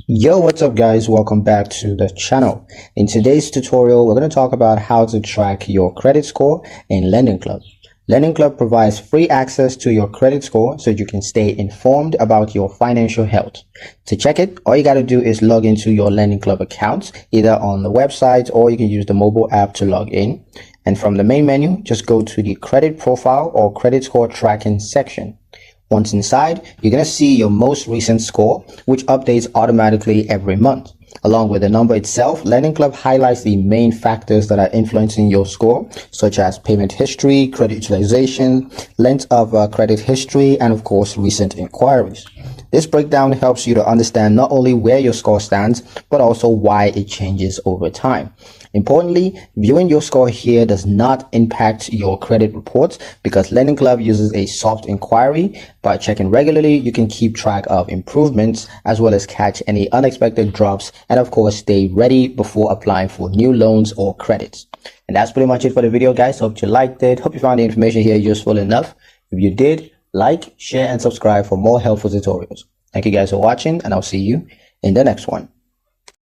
Yo, what's up guys? Welcome back to the channel. In today's tutorial, we're going to talk about how to track your credit score in Lendingclub. Lendingclub provides free access to your credit score so you can stay informed about your financial health. To check it, all you got to do is log into your Lendingclub account, either on the website or you can use the mobile app to log in. And from the main menu, just go to the credit profile or credit score tracking section. Once inside, you're going to see your most recent score, which updates automatically every month. Along with the number itself, Lendingclub highlights the main factors that are influencing your score, such as payment history, credit utilization, length of credit history, and of course, recent inquiries. This breakdown helps you to understand not only where your score stands, but also why it changes over time. Importantly, viewing your score here does not impact your credit reports because Lendingclub uses a soft inquiry. By checking regularly, you can keep track of improvements as well as catch any unexpected drops and of course stay ready before applying for new loans or credits. And that's pretty much it for the video, guys. Hope you liked it. Hope you found the information here useful enough. If you did, like, share, and subscribe for more helpful tutorials. Thank you guys for watching, and I'll see you in the next one.